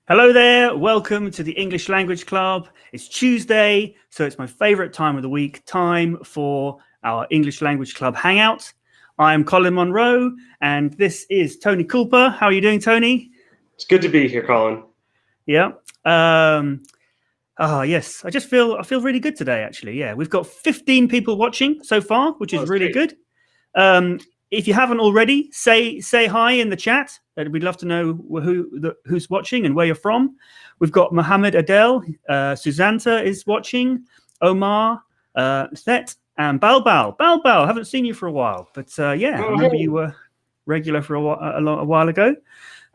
Hello there, welcome to the English Language Club. It's Tuesday, so it's my favorite time of the week, time for our English Language Club Hangout. I'm Colin Munro, and this is Tony Cooper. How are you doing, Tony? It's good to be here, Colin. Yeah. Yes, I feel really good today, actually. Yeah, we've got 15 people watching so far, which is really good. If you haven't already, say hi in the chat. We'd love to know who's watching and where you're from. We've got Mohammed Adel, Susanta is watching, Omar, Thet, and Balbal. Balbal, haven't seen you for a while, but I remember you were regular for a while ago.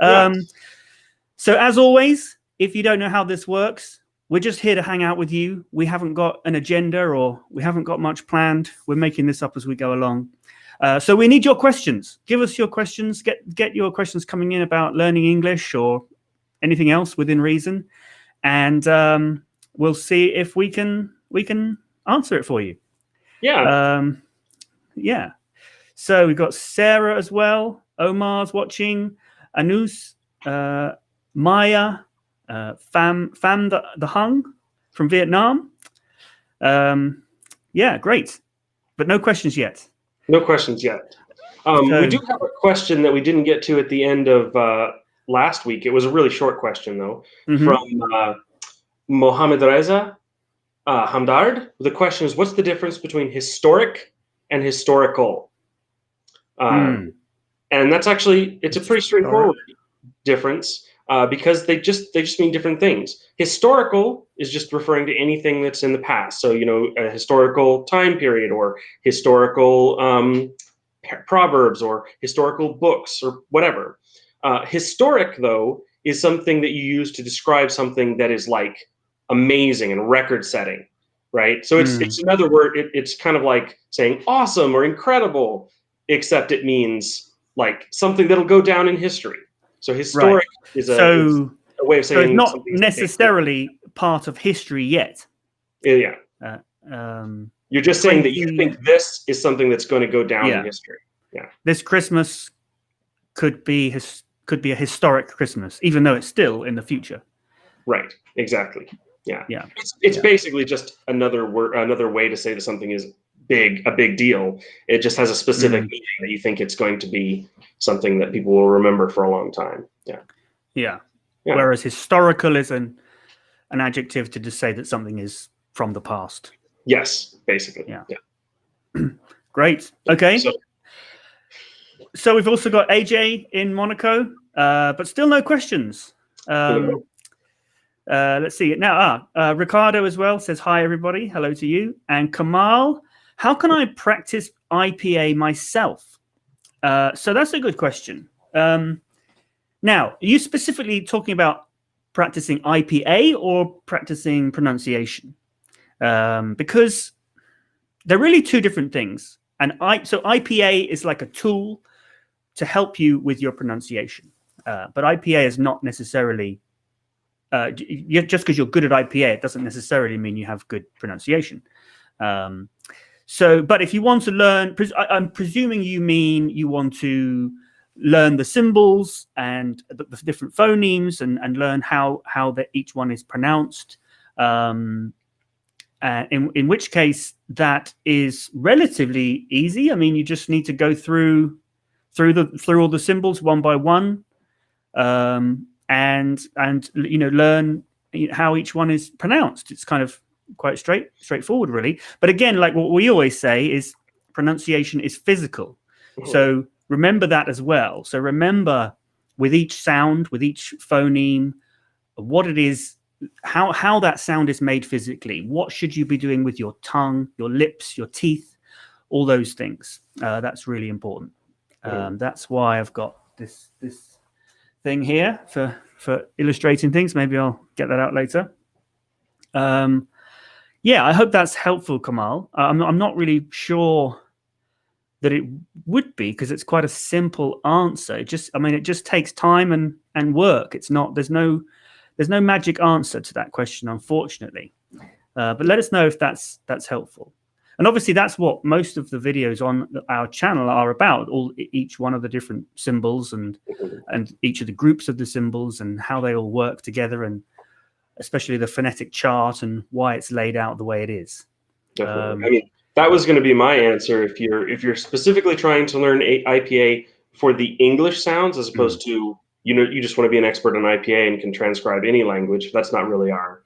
So as always, if you don't know how this works, we're just here to hang out with you. We haven't got an agenda or we haven't got much planned. We're making this up as we go along. So we need your questions. Give us your questions. Get your questions coming in about learning English or anything else within reason, and we'll see if we can answer it for you. Yeah. So we've got Sarah as well. Omar's watching. Anus, Maya, Pham the Hung from Vietnam. Great, but no questions yet. No questions yet. We do have a question that we didn't get to at the end of last week. It was a really short question, though, from Mohammed Reza Hamdard. The question is, what's the difference between historic and historical? And that's actually, it's a pretty straightforward difference because they just mean different things. Historical is just referring to anything that's in the past. So, a historical time period or historical proverbs or historical books or whatever. Historic, though, is something that you use to describe something that is like amazing and record-setting, right? So it's another word. It's kind of like saying awesome or incredible, except it means like something that'll go down in history. So historic is a way of saying so it's not necessarily part of history yet. Yeah. You're just saying that you think this is something that's going to go down in history. Yeah. This Christmas could be a historic Christmas, even though it's still in the future. Right. Exactly. Yeah. Yeah. It's basically just another way to say that something is a big deal. It just has a specific meaning that you think it's going to be something that people will remember for a long time. Yeah. Whereas historical is an adjective to just say that something is from the past. Yes, basically. Yeah. Great. Okay. So we've also got AJ in Monaco, but still no questions. Let's see it now. Ricardo as well says hi everybody. Hello to you. And Kamal, how can I practice IPA myself? So that's a good question. Now, are you specifically talking about practicing IPA or practicing pronunciation? Because they're really two different things. And so IPA is like a tool to help you with your pronunciation. But IPA is not necessarily, just because you're good at IPA, it doesn't necessarily mean you have good pronunciation. But if you want to learn, I'm presuming you mean you want to learn the symbols and the different phonemes and learn how each one is pronounced. In which case that is relatively easy. I mean, you just need to go through all the symbols one by one, and learn how each one is pronounced. It's kind of quite straightforward, really. But again, like what we always say is pronunciation is physical. So remember that as well. So remember with each sound, with each phoneme, what it is, how that sound is made physically. What should you be doing with your tongue, your lips, your teeth, all those things. That's really important. That's why I've got this thing here for illustrating things. Maybe I'll get that out later. I hope that's helpful, Kamal. I'm not really sure that it would be because it's quite a simple answer. It just takes time and work. It's not. There's no magic answer to that question, unfortunately. But let us know if that's helpful. And obviously that's what most of the videos on our channel are about, each one of the different symbols and each of the groups of the symbols and how they all work together, and especially the phonetic chart and why it's laid out the way it is. Definitely. I mean, that was going to be my answer. If you're specifically trying to learn IPA for the English sounds, as opposed to, you know, you just want to be an expert in IPA and can transcribe any language, that's not really our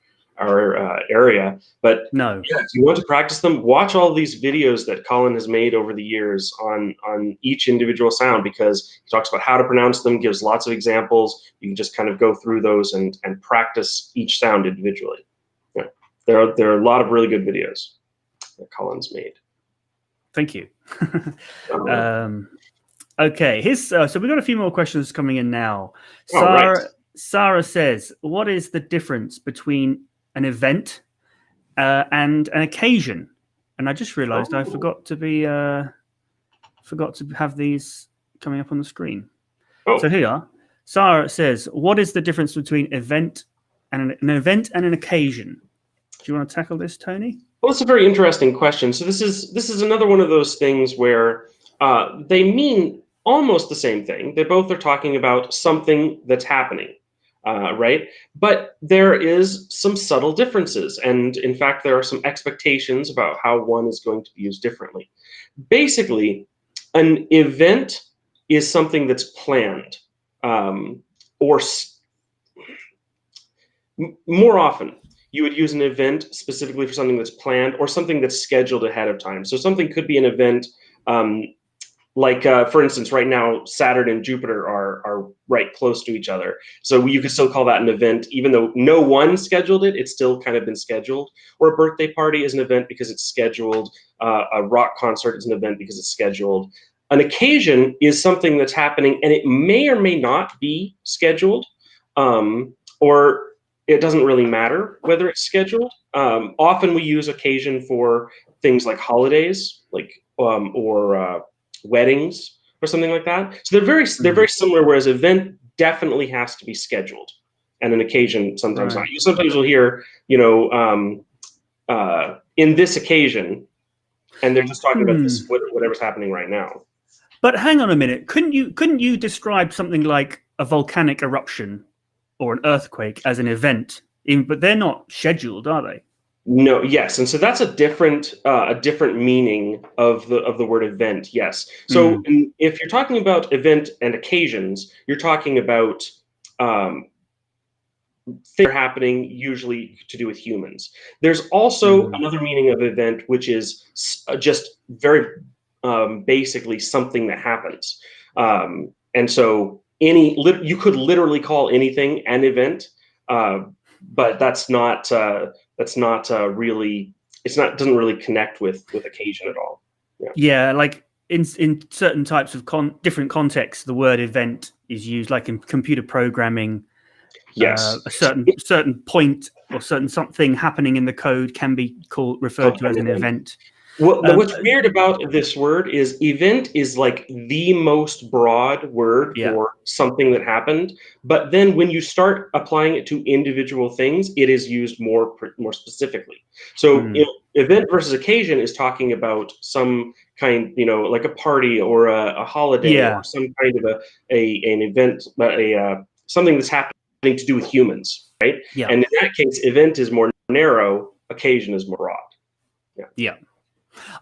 area. But no, yeah, if you want to practice them, watch all these videos that Colin has made over the years on each individual sound, because he talks about how to pronounce them, gives lots of examples. You can just kind of go through those and practice each sound individually. Yeah. There are a lot of really good videos that Colin's made. Thank you. Okay, so we've got a few more questions coming in now. Sarah says, what is the difference between an event and an occasion? And I just realized I forgot to have these coming up on the screen. So here, Sarah says, what is the difference between event and an event and an occasion? Do you want to tackle this, Tony? Well, it's a very interesting question. So this is another one of those things where they mean almost the same thing. They both are talking about something that's happening, right? But there is some subtle differences. And in fact, there are some expectations about how one is going to be used differently. Basically, an event is something that's planned, or more often, you would use an event specifically for something that's planned or something that's scheduled ahead of time. So something could be an event, for instance, right now, Saturn and Jupiter are right close to each other. So you could still call that an event, even though no one scheduled it, it's still kind of been scheduled. Or a birthday party is an event because it's scheduled. A rock concert is an event because it's scheduled. An occasion is something that's happening, and it may or may not be scheduled, or it doesn't really matter whether it's scheduled. Often we use occasion for things like holidays, or weddings or something like that. So they're very similar. Whereas event definitely has to be scheduled, and an occasion sometimes not. Sometimes you'll hear, in this occasion, and they're just talking about this whatever's happening right now. But hang on a minute, couldn't you describe something like a volcanic eruption or an earthquake as an event? But they're not scheduled, are they? No. Yes. And so that's a different meaning of the word event. Yes. So if you're talking about event and occasions, you're talking about things happening, usually to do with humans. There's also another meaning of event, which is just very basically something that happens. And so you could literally call anything an event, but that's not really, doesn't really connect with occasion at all. Yeah, like in certain types of different contexts, the word event is used, like in computer programming. Yes, a certain point or something happening in the code can be referred to as an event. Well, what's weird about this word is event is like the most broad word for something that happened. But then when you start applying it to individual things, it is used more specifically. So event versus occasion is talking about some kind, like a party or a holiday or some kind of an event, something that's happening to do with humans, right? Yeah. And in that case, event is more narrow, occasion is more broad. Yeah.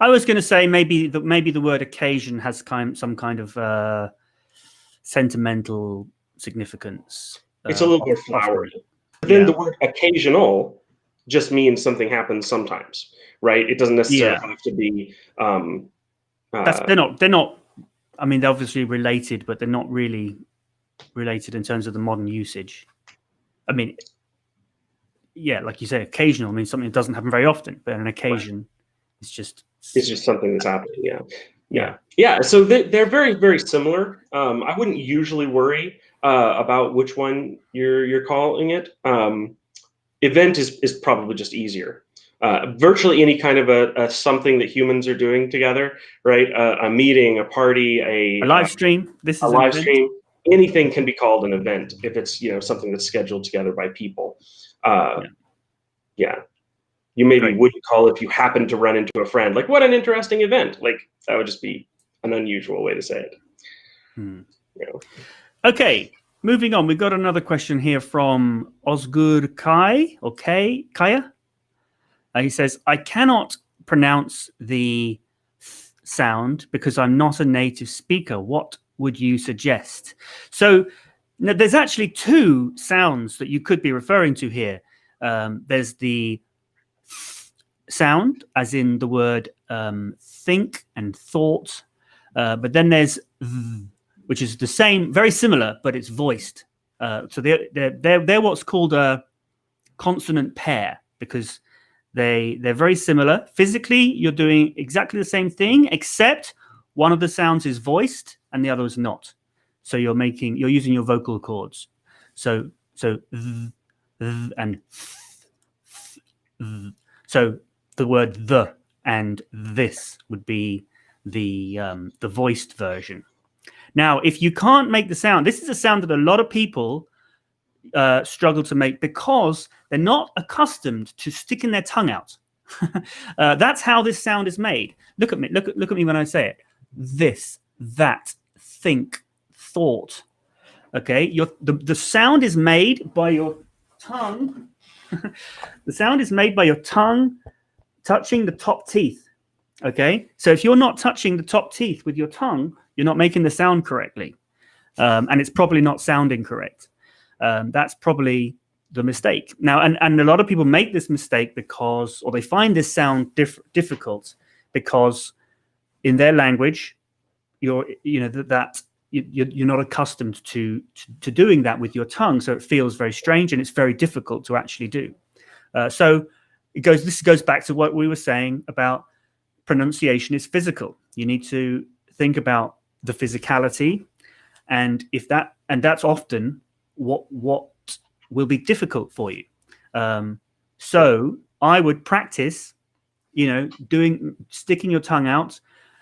I was going to say maybe the word occasion has some kind of sentimental significance. It's a little more flowery. But then the word occasional just means something happens sometimes, right? It doesn't necessarily have to be. They're not. I mean, they're obviously related, but they're not really related in terms of the modern usage. I mean, like you say, occasional means something that doesn't happen very often, but an occasion. It's just something that's happening. Yeah. So they're very, very similar. I wouldn't usually worry about which one you're calling it. Event is probably just easier. Virtually any kind of a something that humans are doing together, right? A meeting, a party, a live stream. A live stream. Anything can be called an event if it's something that's scheduled together by people. Yeah. you maybe wouldn't call if you happen to run into a friend. Like, what an interesting event. Like, that would just be an unusual way to say it. You know. Okay, moving on. We've got another question here from Osgur Kai, or Kaya. He says, I cannot pronounce the sound because I'm not a native speaker. What would you suggest? So now, there's actually two sounds that you could be referring to here. There's the sound, as in the word think and thought, but then there's which is the same, very similar, but it's voiced. So they're what's called a consonant pair, because they're very similar. Physically, you're doing exactly the same thing, except one of the sounds is voiced and the other is not. So you're using your vocal cords. So th and th. So the word the and this would be the voiced version. Now, if you can't make the sound, this is a sound that a lot of people struggle to make because they're not accustomed to sticking their tongue out. That's how this sound is made. Look at me. Look at me when I say it. This, that, think, thought. Okay, the sound is made by your tongue. The sound is made by your tongue touching the top teeth. Okay, so if you're not touching the top teeth with your tongue, you're not making the sound correctly, and it's probably not sounding correct. That's probably the mistake. Now, and a lot of people make this mistake because, or they find this sound difficult because in their language, you're not accustomed to doing that with your tongue, so it feels very strange and it's very difficult to actually do. So this goes back to what we were saying about pronunciation is physical. You need to think about the physicality, and that's often what will be difficult for you. So I would practice, sticking your tongue out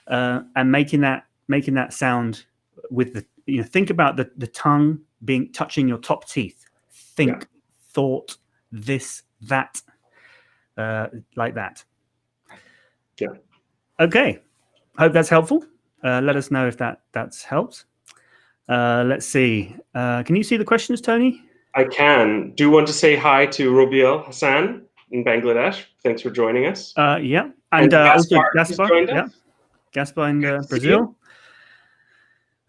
and making that sound with the, think about the tongue touching your top teeth. Think, thought, this, that, like that. Yeah. Okay. Hope that's helpful. Let us know if that's helped. Let's see. Can you see the questions, Tony? I can. Do you want to say hi to Robiel Hassan in Bangladesh? Thanks for joining us. Yeah. And also Gaspar. Yeah. Gaspar in Brazil.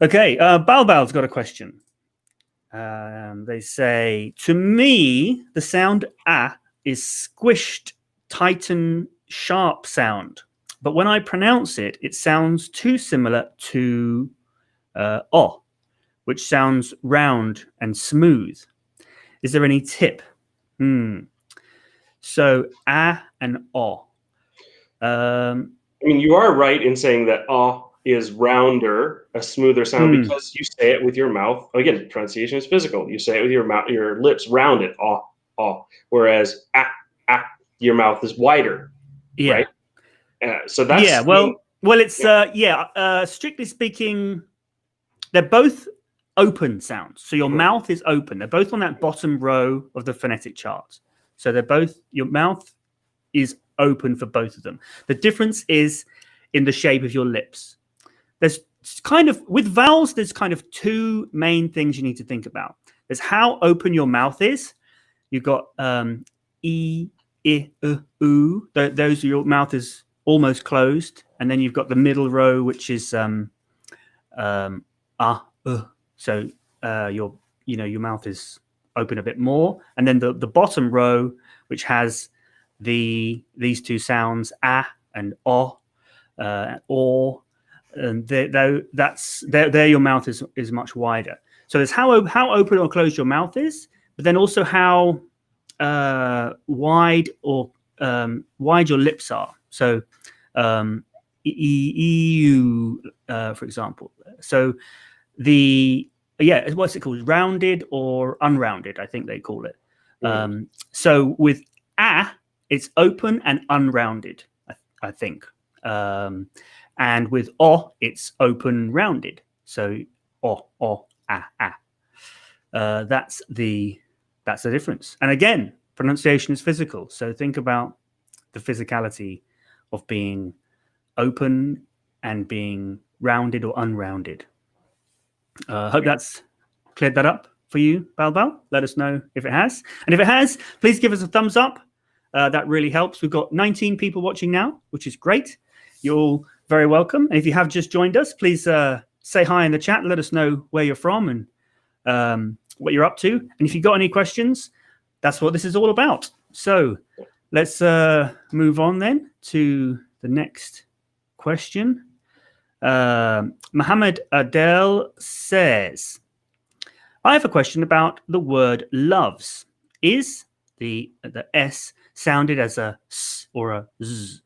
Okay. Balbal's got a question. They say, to me, the sound ah is squished, tighten, sharp sound. But when I pronounce it, it sounds too similar to oh, which sounds round and smooth. Is there any tip? So ah and oh. I mean, you are right in saying that oh is rounder, a smoother sound, because you say it with your mouth. Again, pronunciation is physical. You say it with your mouth, your lips rounded, oh, oh. Whereas your mouth is wider. Yeah. Right? So that's it's strictly speaking, they're both open sounds. So your mouth is open. They're both on that bottom row of the phonetic chart. So they're both, your mouth is open for both of them. The difference is in the shape of your lips. There's kind of, with vowels, there's kind of two main things you need to think about. There's how open your mouth is. You've got e, I, u. Those, your mouth is almost closed. And then you've got the middle row, which is So your mouth is open a bit more, and then the bottom row, which has these two sounds ah and oh, or, and there your mouth is much wider. So there's how open or closed your mouth is, but then also how wide or wide your lips are. So EU, for example. So what's it called? Rounded or unrounded, I think they call it. So with ah, it's open and unrounded, I think. And with oh, it's open rounded. So oh, ah. That's the difference. And again, pronunciation is physical. So think about the physicality of being open and being rounded or unrounded. Hope that's cleared that up for you, Balbal. Let us know if it has. And if it has, please give us a thumbs up. That really helps. We've got 19 people watching now, which is great. You're all very welcome. And if you have just joined us, please say hi in the chat and let us know where you're from and what you're up to. And if you've got any questions, that's what this is all about. So let's move on then to the next question. Mohammed Adel says, I have a question about the word loves. Is the S sounded as a S or a Z?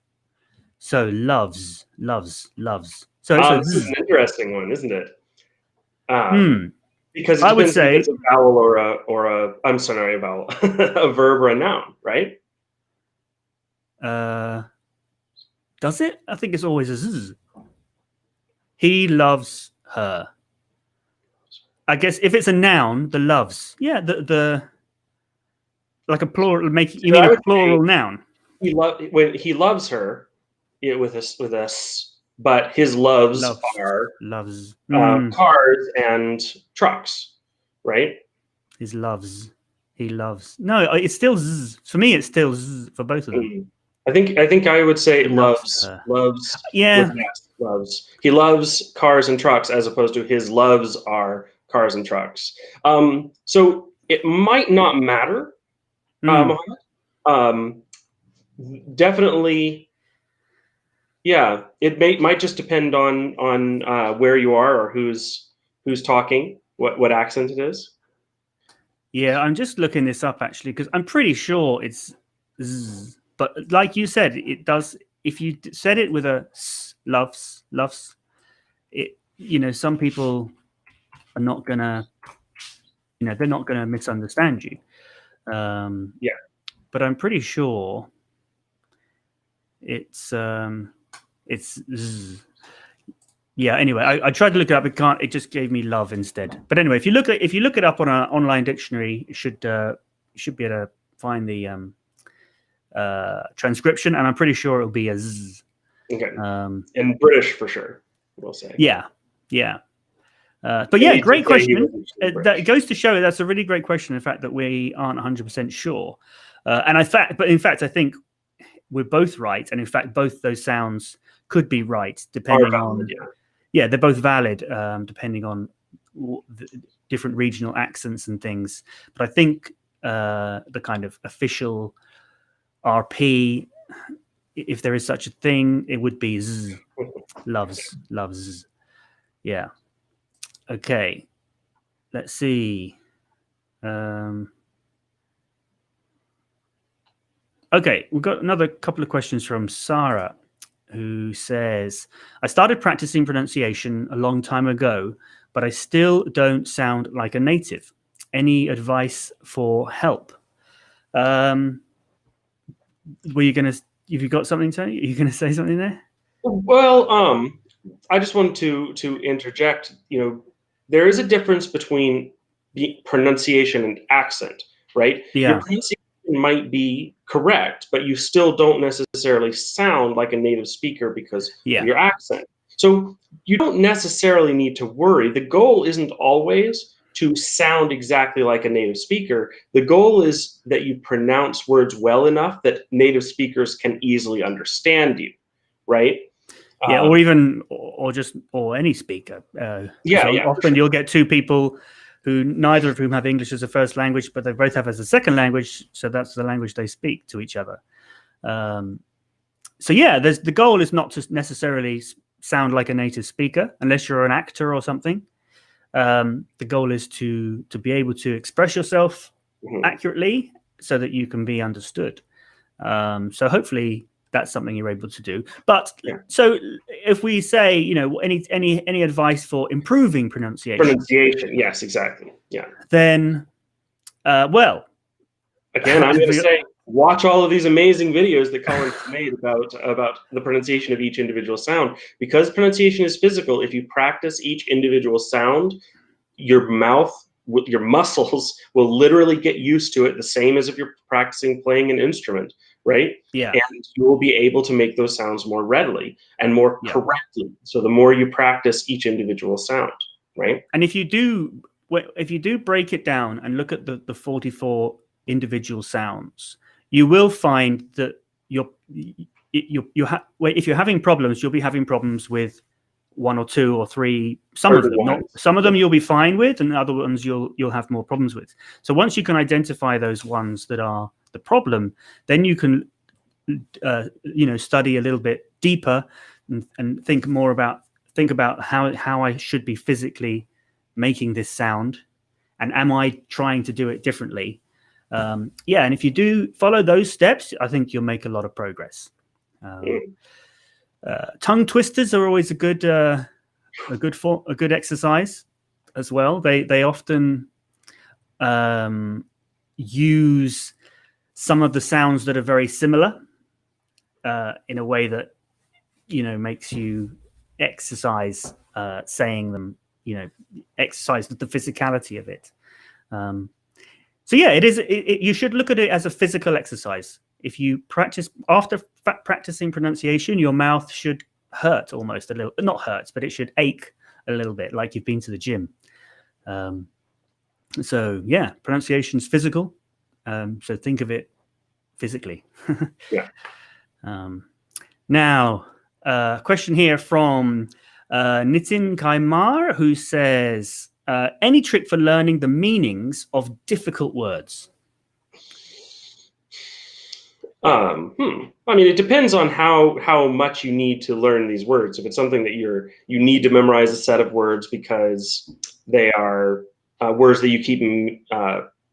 So loves. So this is an interesting one, isn't it? Because it I would depends say if it's a vowel or a I'm sorry, a vowel, a verb or a noun, right? Does it? I think it's always a Z. He loves her. I guess if it's a noun, the loves. Yeah, the like a plural. You mean a plural noun? When he loves her, with us, but his loves are cars and trucks, right? His loves. He loves. No, it's still Z. For me, it's still Z for both of them. I think I would say loves. Yeah. Loves. He loves cars and trucks as opposed to his loves are cars and trucks. So it might not matter. Definitely. Yeah, it might just depend on where you are or who's talking, what accent it is. Yeah, I'm just looking this up actually because I'm pretty sure it's Z. But like you said, it does. If you said it with a S, loves, it. Some people are not gonna. They're not gonna misunderstand you. Yeah. But I'm pretty sure it's Z. Yeah. Anyway, I tried to look it up. It can't. It just gave me love instead. But anyway, if you look it up on an online dictionary, you should be able to find the transcription, and I'm pretty sure it'll be a Z. Okay. In British for sure, we'll say. Yeah. But yeah, great question. That goes to show that's a really great question. In fact, that we aren't 100% sure, and in fact, I think we're both right, and in fact, both those sounds could be right depending on. Yeah, they're both valid depending on the different regional accents and things. But I think the kind of official RP, if there is such a thing, it would be Z. Loves. Yeah. Okay. Let's see. Okay, we've got another couple of questions from Sarah, who says, I started practicing pronunciation a long time ago, but I still don't sound like a native. Any advice for help? Were you going to, if you got something, Tony? Are you going to say something there? Well, I just wanted to interject. There is a difference between the pronunciation and accent, right? Yeah. Your pronunciation might be correct, but you still don't necessarily sound like a native speaker because of your accent. So you don't necessarily need to worry. The goal isn't always to sound exactly like a native speaker. The goal is that you pronounce words well enough that native speakers can easily understand you, right? Yeah, or any speaker. Often you'll get two people who neither of whom have English as a first language, but they both have as a second language, so that's the language they speak to each other. So yeah, the goal is not to necessarily sound like a native speaker, unless you're an actor or something. The goal is to be able to express yourself accurately so that you can be understood. So hopefully that's something you're able to do. But so if we say, any advice for improving pronunciation? Pronunciation, yes, exactly. Yeah. Then, well. Again, I'm going to say, watch all of these amazing videos that Colin made about the pronunciation of each individual sound. Because pronunciation is physical, if you practice each individual sound, your mouth, your muscles will literally get used to it, the same as if you're practicing playing an instrument. right? Yeah. And you will be able to make those sounds more readily and more correctly. So the more you practice each individual sound, right? And if you do break it down and look at the 44 individual sounds, you will find that if you're having problems, you'll be having problems with one or two or three. Some of them you'll be fine with, and other ones you'll have more problems with. So once you can identify those ones that are the problem, then you can study a little bit deeper and think about how I should be physically making this sound, and am I trying to do it differently? And if you do follow those steps, I think you'll make a lot of progress. Tongue twisters are always a good exercise as well. They often use some of the sounds that are very similar in a way that makes you exercise saying them. Exercise the physicality of it. So yeah, you should look at it as a physical exercise. If you practice after practicing pronunciation, your mouth should hurt almost a little. Not hurt, but it should ache a little bit, like you've been to the gym. So yeah, pronunciation's physical. So think of it physically. Yeah. Now, question here from Nitin Kaimar, who says, any trick for learning the meanings of difficult words? I mean, it depends on how much you need to learn these words. If it's something that you need to memorize a set of words because they are words that you keep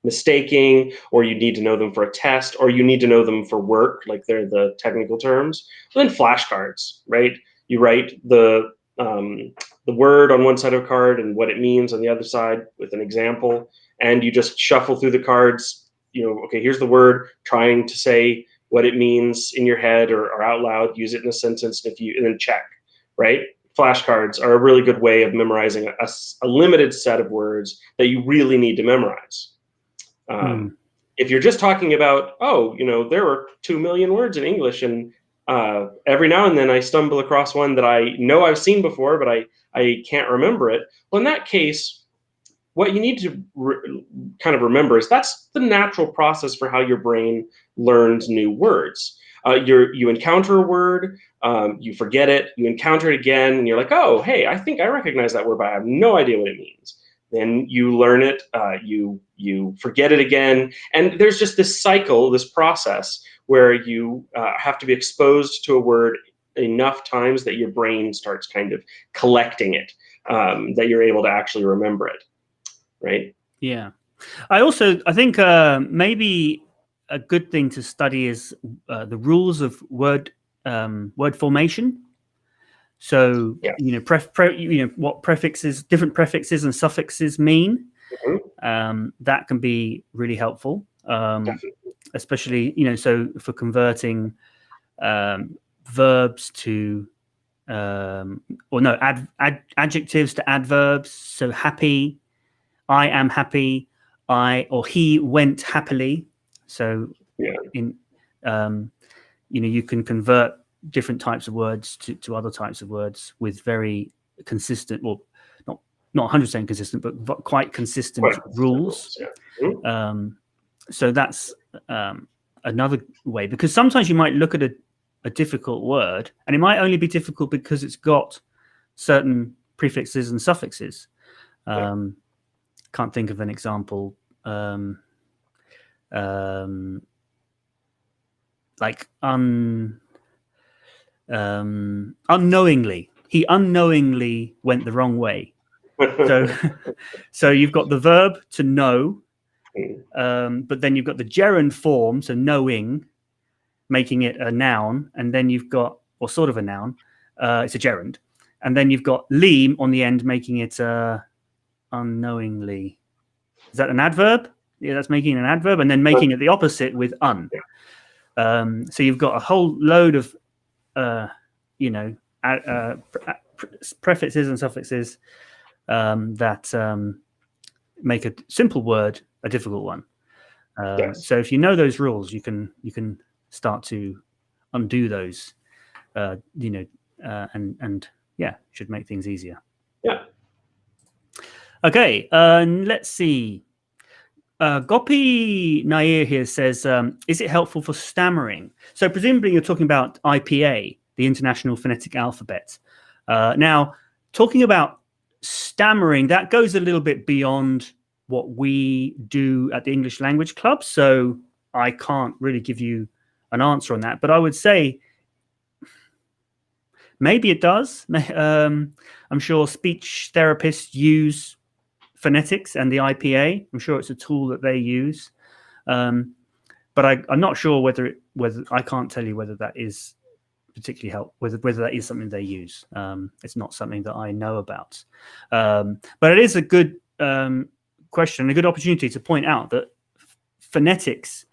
mistaking, or you need to know them for a test, or you need to know them for work, like they're the technical terms, then flashcards, right? You write the word on one side of a card and what it means on the other side with an example, and you just shuffle through the cards. Okay, here's the word, trying to say what it means in your head or out loud, use it in a sentence, and then check, right? Flashcards are a really good way of memorizing a limited set of words that you really need to memorize. If you're just talking about, there are 2 million words in English, and every now and then I stumble across one that I know I've seen before, but I can't remember it. Well, in that case, what you need to kind of remember is that's the natural process for how your brain learns new words. You encounter a word, you forget it, you encounter it again, and you're like, oh, hey, I think I recognize that word, but I have no idea what it means. Then you learn it, you forget it again, and there's just this cycle, this process where you have to be exposed to a word enough times that your brain starts kind of collecting it, that you're able to actually remember it. Right. Yeah. I think maybe a good thing to study is the rules of word formation. So what different prefixes and suffixes mean. Mm-hmm. That can be really helpful, especially so for converting verbs to adjectives to adverbs. So happy. I am happy. He went happily. So you can convert different types of words to other types of words with very consistent, well, not 100% consistent, but quite consistent rules. So that's another way, because sometimes you might look at a difficult word and it might only be difficult because it's got certain prefixes and suffixes. Can't think of an example. Like unknowingly. He unknowingly went the wrong way. So you've got the verb to know, but then you've got the gerund form, so knowing, making it a noun, and then you've got, or sort of a noun, it's a gerund, and then you've got "ly" on the end, making it unknowingly. Is that an adverb? Yeah, that's making an adverb, and then making it the opposite with un. So you've got a whole load of, prefixes and suffixes that make a simple word a difficult one. So if you know those rules, you can start to undo those, and yeah, should make things easier. Yeah. Okay, let's see. Gopi Nair here says, is it helpful for stammering? So presumably you're talking about IPA, the International Phonetic Alphabet. Now, talking about stammering, that goes a little bit beyond what we do at the English Language Club. So I can't really give you an answer on that. But I would say maybe it does. I'm sure speech therapists use phonetics and the IPA. I'm sure it's a tool that they use, but I'm not sure whether I can't tell you whether that is particularly helpful, whether that is something they use. It's not something that I know about, but it is a good question, a good opportunity to point out that phonetics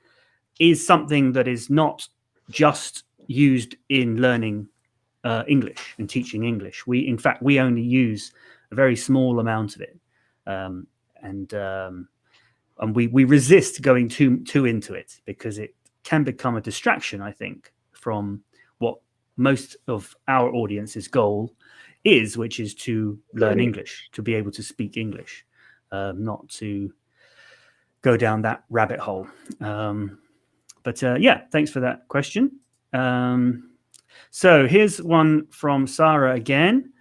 is something that is not just used in learning English and teaching English. In fact, we only use a very small amount of it. And we resist going too into it because it can become a distraction, I think, from what most of our audience's goal is, which is to learn English, to be able to speak English, not to go down that rabbit hole. But yeah, thanks for that question. So here's one from Sarah again.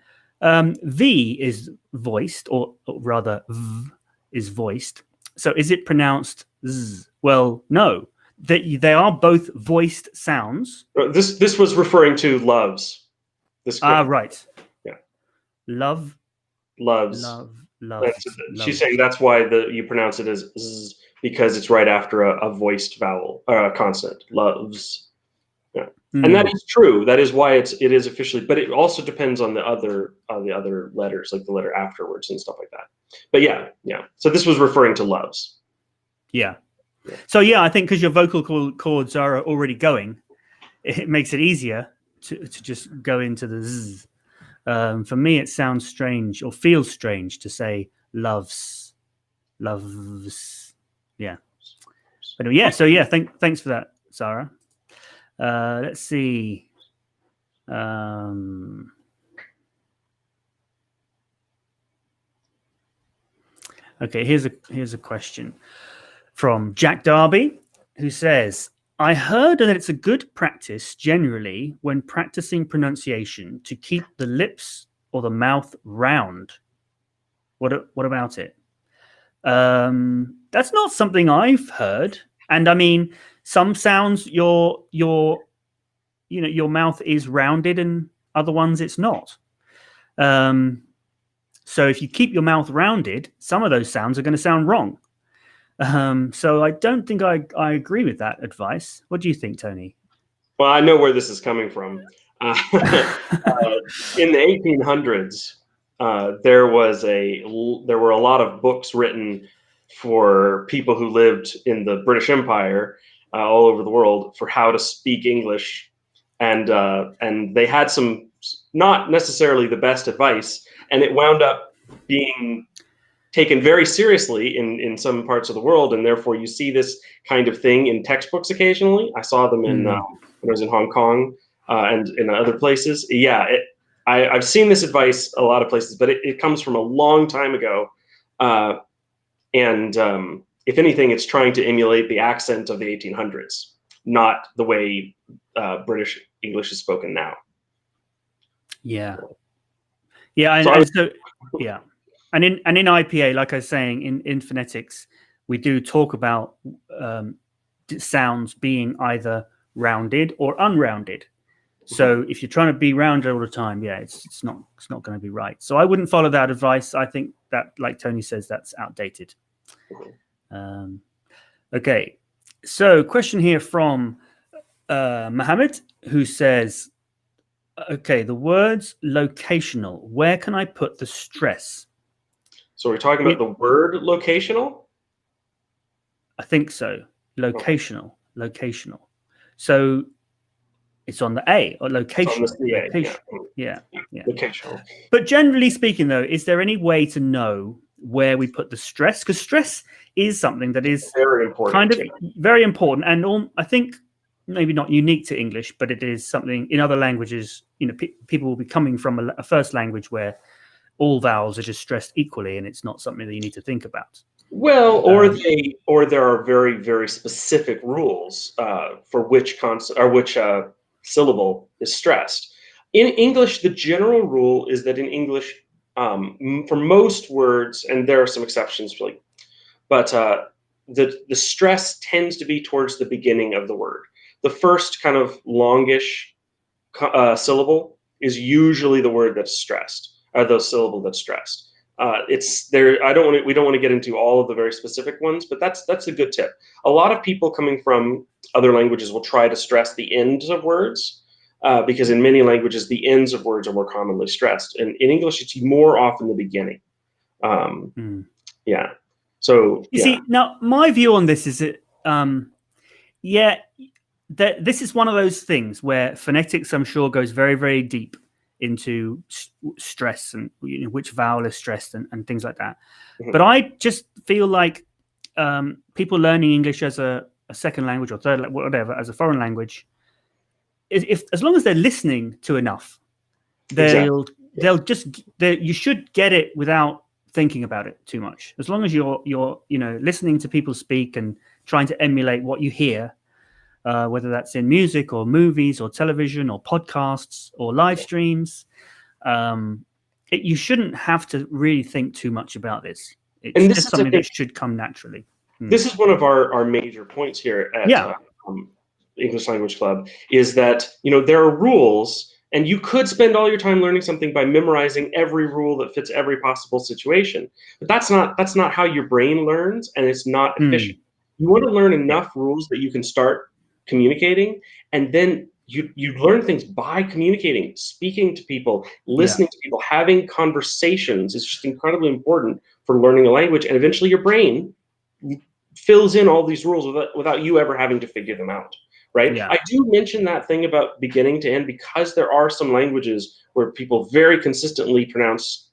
V is voiced, or rather V is voiced. So is it pronounced Z? Well, no. They are both voiced sounds. This was referring to loves. Right. Yeah. Loves. She's saying that's why you pronounce it as Z, because it's right after a voiced vowel, a consonant. Loves. Yeah. And that is true. That is why it is officially, but it also depends on the other letters, like the letter afterwards and stuff like that. But yeah. So this was referring to loves. Yeah. So yeah, I think because your vocal cords are already going, it makes it easier to just go into the Z. For me, it sounds strange or feels strange to say loves. Yeah. But yeah. So yeah, thanks for that, Sarah. Let's see. Okay, here's a question from Jack Darby, who says, I heard that it's a good practice generally when practicing pronunciation to keep the lips or the mouth round. What about it? That's not something I've heard. And I mean, some sounds your mouth is rounded and other ones it's not. So if you keep your mouth rounded, some of those sounds are going to sound wrong. So I don't think I agree with that advice. What do you think, Tony? Well, I know where this is coming from. In the 1800s, there were a lot of books written for people who lived in the British Empire all over the world for how to speak English, and they had some not necessarily the best advice, and it wound up being taken very seriously in some parts of the world, and therefore you see this kind of thing in textbooks occasionally. I saw them when I was in Hong Kong and in other places. Yeah, I've seen this advice a lot of places, but it comes from a long time ago. And if anything, it's trying to emulate the accent of the 1800s, not the way British English is spoken now. Yeah. Yeah. Yeah. And in IPA, like I was saying, in phonetics, we do talk about sounds being either rounded or unrounded. So if you're trying to be rounded all the time, yeah, it's not going to be right. So I wouldn't follow that advice. I think that, like Tony says, that's outdated. Okay. So question here from Mohammed, who says, okay, the words locational, where can I put the stress? So we're talking about the word locational? I think so. Locational. So it's on the A, or location. It's on the location. Yeah. Locational. But generally speaking, though, is there any way to know where we put the stress? Because stress is something that is very important. Kind of very important. And I think maybe not unique to English, but it is something in other languages. People will be coming from a first language where all vowels are just stressed equally, and it's not something that you need to think about. Well, or there are very, very specific rules for which consonant or which syllable is stressed. In English, the general rule is that in English, for most words, and there are some exceptions, but the stress tends to be towards the beginning of the word. The first kind of longish syllable is usually the word that's stressed, or the syllable that's stressed. It's there. We don't want to get into all of the very specific ones, but that's a good tip. A lot of people coming from other languages will try to stress the ends of words because in many languages the ends of words are more commonly stressed, and in English it's more often the beginning. Yeah. So you see, now my view on this is that this is one of those things where phonetics, I'm sure, goes very, very deep into stress and which vowel is stressed and things like that. But I just feel like people learning English as a second language or third, whatever, as a foreign language, if as long as they're listening to enough, you should get it without thinking about it too much. As long as you're listening to people speak and trying to emulate what you hear. Whether that's in music or movies or television or podcasts or live streams, you shouldn't have to really think too much about this. It's just something that should come naturally. This is one of our major points here at English Language Club, is that there are rules, and you could spend all your time learning something by memorizing every rule that fits every possible situation. But that's not how your brain learns, and it's not efficient. You want to learn enough rules that you can start communicating, and then you learn things by communicating, speaking to people, listening to people, having conversations is just incredibly important for learning a language, and eventually your brain fills in all these rules without you ever having to figure them out, right? I do mention that thing about beginning to end because there are some languages where people very consistently pronounce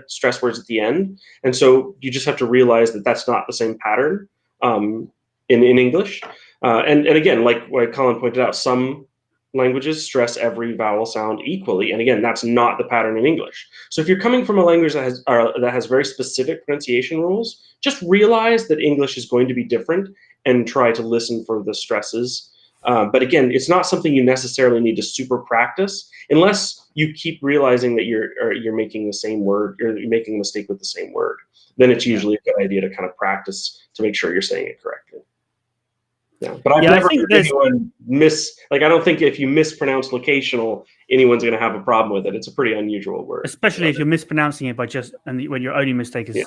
stress words at the end, and so you just have to realize that that's not the same pattern in English. And again, like Colin pointed out, some languages stress every vowel sound equally, and again, that's not the pattern in English. So if you're coming from a language that has very specific pronunciation rules, just realize that English is going to be different and try to listen for the stresses. But again, it's not something you necessarily need to super practice unless you keep realizing that you're making the same word, you're making a mistake with the same word. Then it's usually a good idea to kind of practice to make sure you're saying it correctly. Yeah, but I've never heard anyone I don't think if you mispronounce locational, anyone's going to have a problem with it. It's a pretty unusual word. Especially if you're mispronouncing it when your only mistake is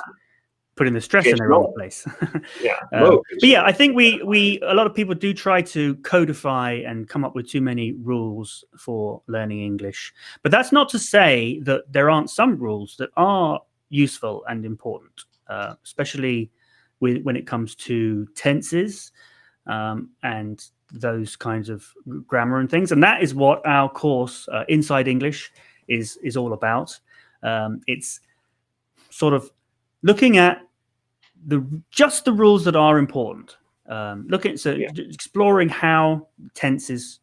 putting the stress in the wrong place. But yeah, I think a lot of people do try to codify and come up with too many rules for learning English. But that's not to say that there aren't some rules that are useful and important, especially when it comes to tenses. And those kinds of grammar and things, and that is what our course Inside English is all about. It's sort of looking at just the rules that are important. Exploring how tenses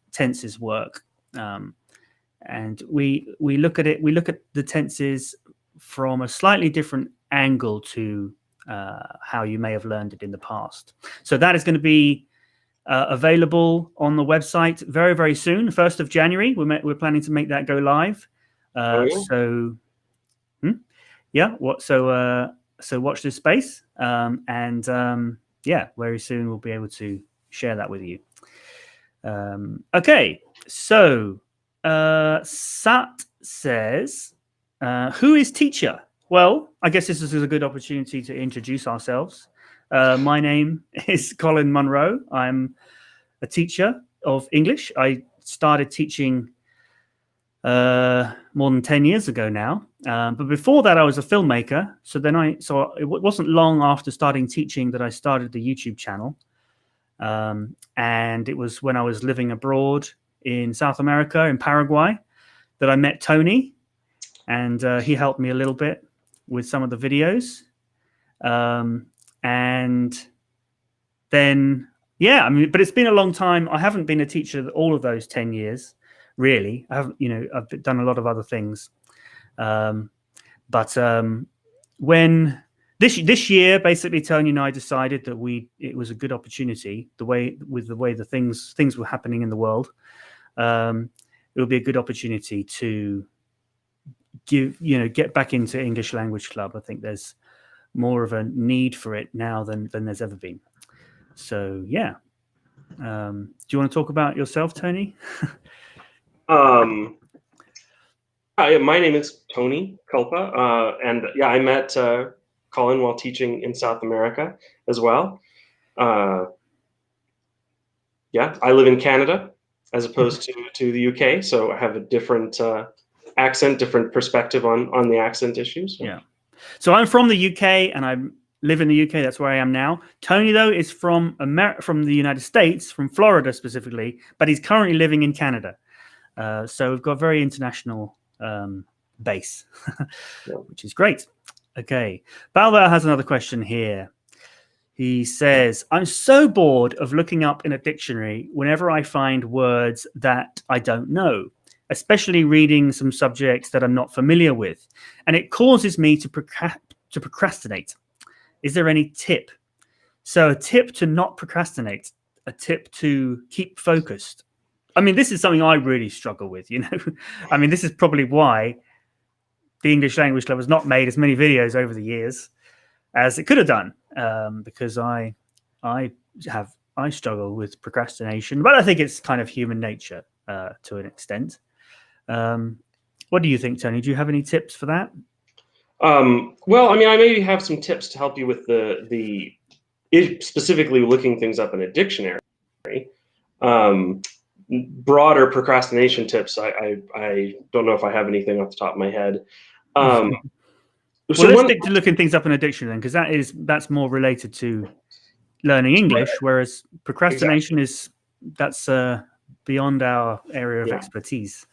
work, and we look at it. We look at the tenses from a slightly different angle to how you may have learned it in the past. So that is going to be available on the website very, very soon. 1st of January, we're planning to make that go live. So watch this space, and very soon we'll be able to share that with you. Okay, so Sat says, who is teacher? Well, I guess this is a good opportunity to introduce ourselves. My name is Colin Munro. I'm a teacher of English. I started teaching more than 10 years ago now. But before that, I was a filmmaker. So it wasn't long after starting teaching that I started the YouTube channel. And it was when I was living abroad in South America, in Paraguay, that I met Tony. And he helped me a little bit with some of the videos. And then Yeah, I mean, but it's been a long time. I haven't been a teacher all of those 10 years, really. I haven't, I've done a lot of other things. But when this year, basically, Tony and I decided that it was a good opportunity. The way the things were happening in the world, it would be a good opportunity to get back into English Language Club. I think there's more of a need for it now than there's ever been. So yeah. Do you want to talk about yourself, Tony? Hi, my name is Tony Culpa, and yeah, I met Colin while teaching in South America as well. Yeah, I live in Canada as opposed to the UK, so I have a different accent, different perspective on the accent issues. So. Yeah. So I'm from the UK, and I live in the UK. That's where I am now. Tony, though, is from the United States, from Florida specifically, but he's currently living in Canada. So we've got a very international base, which is great. Okay. Balva has another question here. He says, I'm so bored of looking up in a dictionary whenever I find words that I don't know, especially reading some subjects that I'm not familiar with, and it causes me to procrastinate. Is there any tip? So a tip to not procrastinate, a tip to keep focused. I mean, this is something I really struggle with, I mean, this is probably why the English Language Club has not made as many videos over the years as it could have done, because I struggle with procrastination, but I think it's kind of human nature to an extent. What do you think, Tony? Do you have any tips for that? Well, I mean, I maybe have some tips to help you with the specifically looking things up in a dictionary. Broader procrastination tips, I don't know if I have anything off the top of my head. Well, let's stick to looking things up in a dictionary then, because that's more related to learning English, whereas procrastination that's beyond our area of expertise.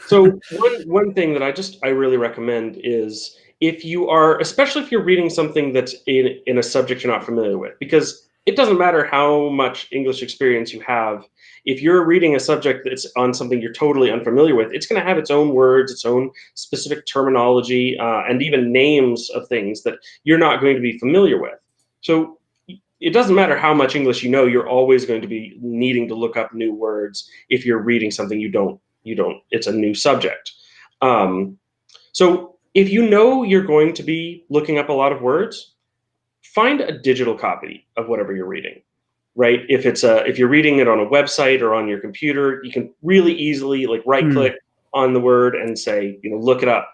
So one thing that I really recommend is, if you are, especially if you're reading something that's in a subject you're not familiar with, because it doesn't matter how much English experience you have, if you're reading a subject that's on something you're totally unfamiliar with, it's going to have its own words, its own specific terminology, and even names of things that you're not going to be familiar with. So it doesn't matter how much English you know, you're always going to be needing to look up new words if you're reading something you don't, it's a new subject. So if you know you're going to be looking up a lot of words, find a digital copy of whatever you're reading, right? If you're reading it on a website or on your computer, you can really easily right-click on the word and say, look it up.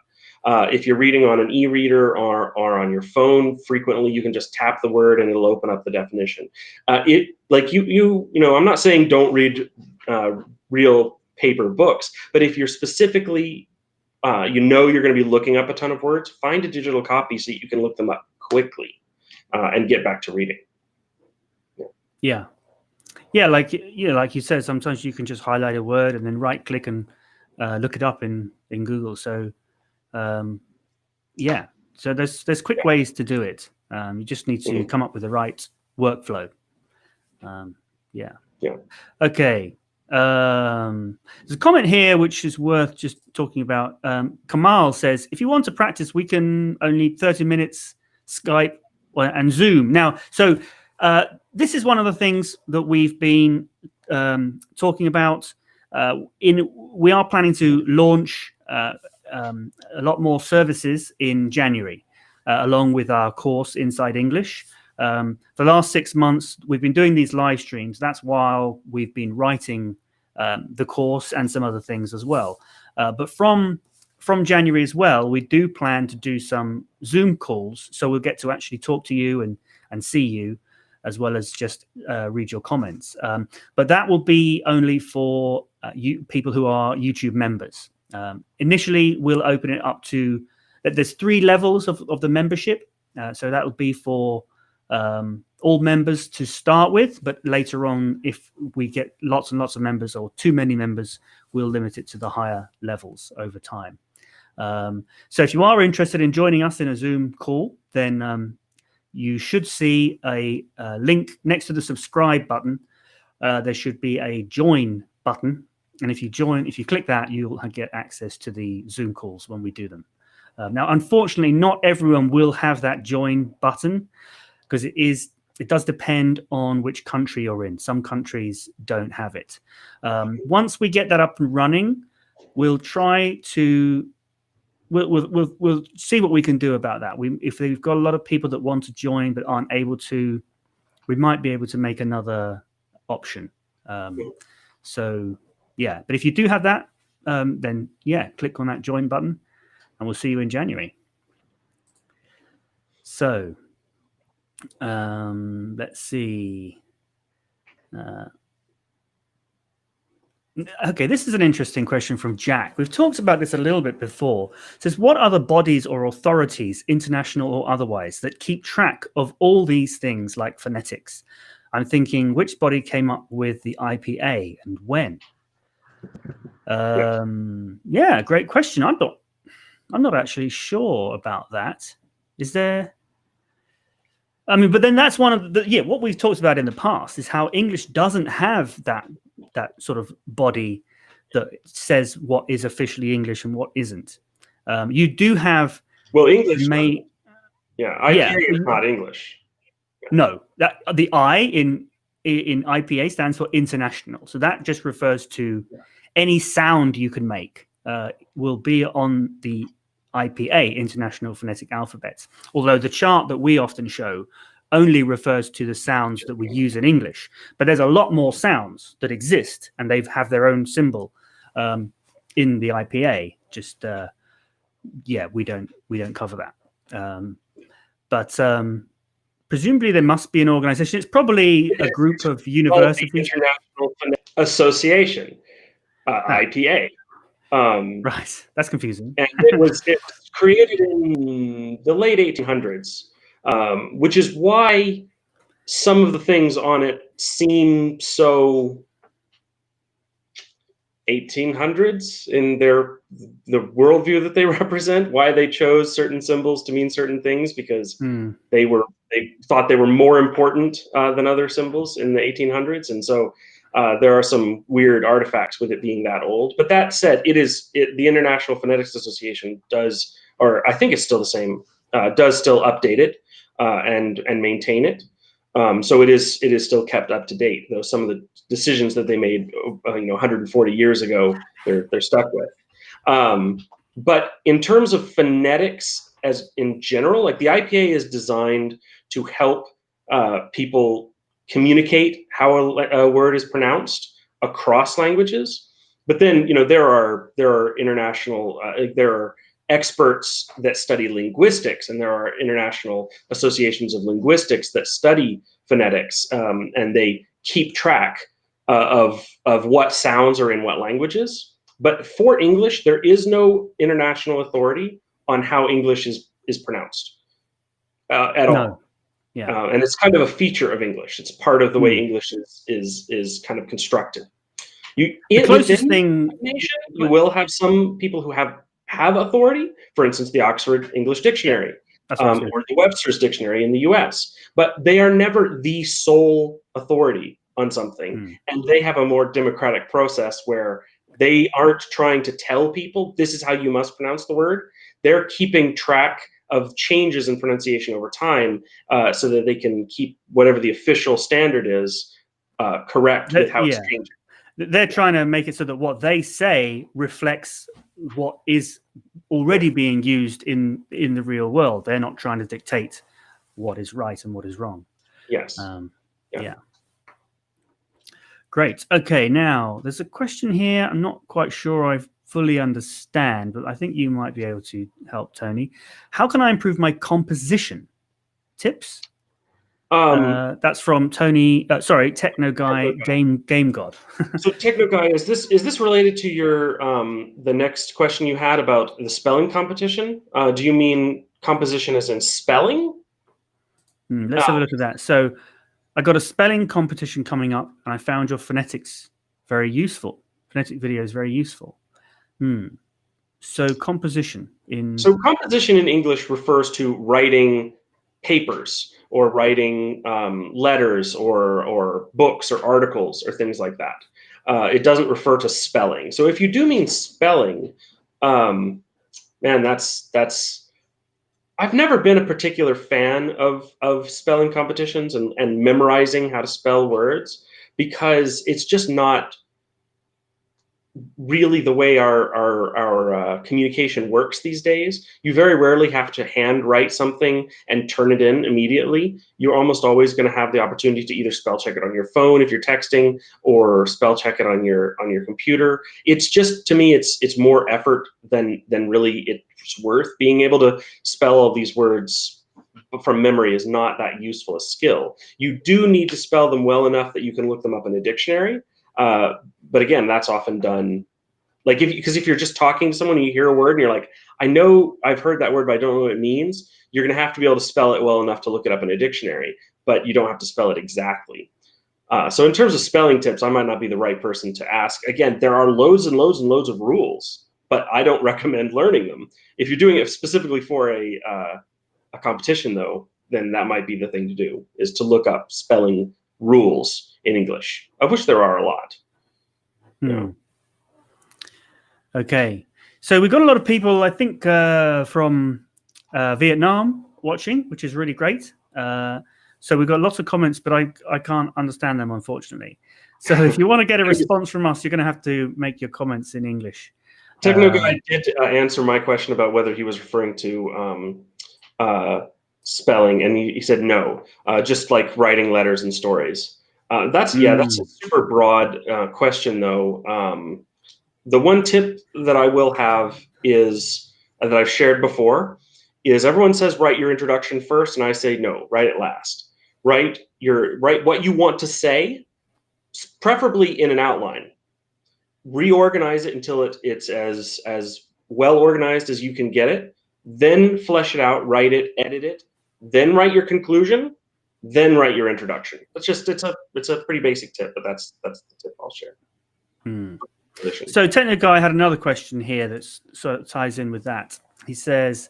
If you're reading on an e-reader or on your phone, frequently you can just tap the word and it'll open up the definition. I'm not saying don't read real paper books, but if you're specifically, you're going to be looking up a ton of words, find a digital copy so you can look them up quickly and get back to reading. Yeah, like you said, sometimes you can just highlight a word and then right-click and look it up in Google. So so there's quick ways to do it. You just need to come up with the right workflow. Okay. There's a comment here which is worth just talking about. Kamal says, if you want to practice, we can only 30 minutes Skype and Zoom. Now, so this is one of the things that we've been talking about. We are planning to launch a lot more services in January, along with our course Inside English. The last 6 months, we've been doing these live streams. That's while we've been writing the course and some other things as well. But from January as well, we do plan to do some Zoom calls. So we'll get to actually talk to you and see you, as well as just read your comments. But that will be only for people who are YouTube members. Initially, we'll open it up to, there's 3 levels of the membership. So that would be for all members to start with, but later on, if we get lots and lots of members or too many members, we'll limit it to the higher levels over time. So if you are interested in joining us in a Zoom call, then you should see a link next to the subscribe button there should be a join button. And if you click that, you'll get access to the Zoom calls when we do them. Now, unfortunately, not everyone will have that join button because it does depend on which country you're in. Some countries don't have it. Once we get that up and running, we'll try to we'll see what we can do about that. If we've got a lot of people that want to join but aren't able to, we might be able to make another option. So yeah, but if you do have that, then yeah, click on that join button, and we'll see you in January. So let's see. Okay, this is an interesting question from Jack. We've talked about this a little bit before. It says, what are the bodies or authorities, international or otherwise, that keep track of all these things like phonetics? I'm thinking, which body came up with the IPA and when? Yeah, great question. I'm not actually sure about that. Is there? I mean, but then that's one of the what we've talked about in the past is how English doesn't have that sort of body that says what is officially English and what isn't. You do have English. IPA is not English. No, the I in IPA stands for international. So that just refers to any sound you can make will be on the IPA, International Phonetic Alphabet. Although the chart that we often show only refers to the sounds that we use in English. But there's a lot more sounds that exist, and they have their own symbol in the IPA. Just we don't cover that. But presumably there must be an organization. It's probably a group of universities. International Phonetic Association, IPA. Right, that's confusing. And it was created in the late 1800s, which is why some of the things on it seem so 1800s in the worldview that they represent. Why they chose certain symbols to mean certain things, because they thought they were more important than other symbols in the 1800s, and so there are some weird artifacts with it being that old. But that said, the International Phonetics Association does, or I think it's still the same, does still update it and maintain it. So it is still kept up to date, though some of the decisions that they made 140 years ago, they're stuck with. But in terms of phonetics as in general, like the IPA is designed to help people communicate how a word is pronounced across languages. But then, there are international, there are experts that study linguistics, and there are international associations of linguistics that study phonetics, and they keep track of what sounds are in what languages. But for English, there is no international authority on how English is pronounced at all. Yeah. And it's kind of a feature of English. It's part of the way English is kind of constructed. The closest thing, you will have some people who have authority. For instance, the Oxford English Dictionary, or the Webster's Dictionary in the U.S. But they are never the sole authority on something, and they have a more democratic process where they aren't trying to tell people this is how you must pronounce the word. They're keeping track of changes in pronunciation over time, so that they can keep whatever the official standard is correct with how it's changing. They're trying to make it so that what they say reflects what is already being used in the real world. They're not trying to dictate what is right and what is wrong. Yes. Yeah. Great. Okay, now there's a question here. I'm not quite sure I fully understand, but I think you might be able to help, Tony. How can I improve my composition? Tips? That's from Tony. Techno Guy, Game God. So Techno Guy, is this related to your the next question you had about the spelling competition? Do you mean composition as in spelling? Let's have a look at that. So I got a spelling competition coming up, and I found your phonetics very useful. Phonetic videos very useful. So composition in English refers to writing papers or writing letters or books or articles or things like that. It doesn't refer to spelling. So if you do mean spelling, man, that's I've never been a particular fan of spelling competitions and memorizing how to spell words, because it's just not really the way our communication works these days. You very rarely have to handwrite something and turn it in immediately. You're almost always going to have the opportunity to either spell check it on your phone if you're texting, or spell check it on your computer. It's just, to me, it's more effort than really it's worth. Being able to spell all these words from memory is not that useful a skill. You do need to spell them well enough that you can look them up in a dictionary. But again, that's often done, like, because if you're just talking to someone and you hear a word and you're like, I know I've heard that word, but I don't know what it means, you're going to have to be able to spell it well enough to look it up in a dictionary, but you don't have to spell it exactly. So in terms of spelling tips, I might not be the right person to ask. Again, there are loads and loads and loads of rules, but I don't recommend learning them. If you're doing it specifically for a competition, though, then that might be the thing to do, is to look up spelling rules in English, of which there are a lot. Yeah. Okay, so we've got a lot of people, I think, from Vietnam watching, which is really great. So we've got lots of comments, but I can't understand them, unfortunately. So if you want to get a response from us, you're going to have to make your comments in English. Techno Guy did answer my question about whether he was referring to spelling, and he said no, just like writing letters and stories. That's a super broad question, though. The one tip that I will have is that I've shared before is everyone says write your introduction first, and I say no, write it last. Write what you want to say, preferably in an outline. Reorganize it until it's as well organized as you can get it. Then flesh it out, write it, edit it, then write your conclusion, then write your introduction. It's a pretty basic tip, but that's the tip I'll share. So Techno Guy had another question here that sort of ties in with that. He says,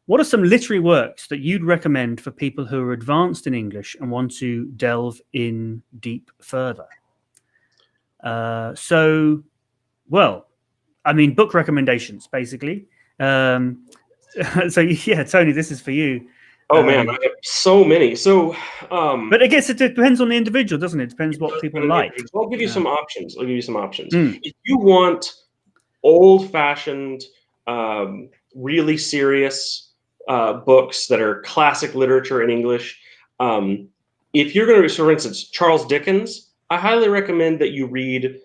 what are some literary works that you'd recommend for people who are advanced in English and want to delve in deep further? So, well, I mean, book recommendations, basically. So yeah, Tony, this is for you. Oh man, I have so many. So, but I guess it depends on the individual, doesn't it? It depends what people like. I'll give you some options. If you want old-fashioned, really serious books that are classic literature in English, if you're going to, for instance, Charles Dickens, I highly recommend that you read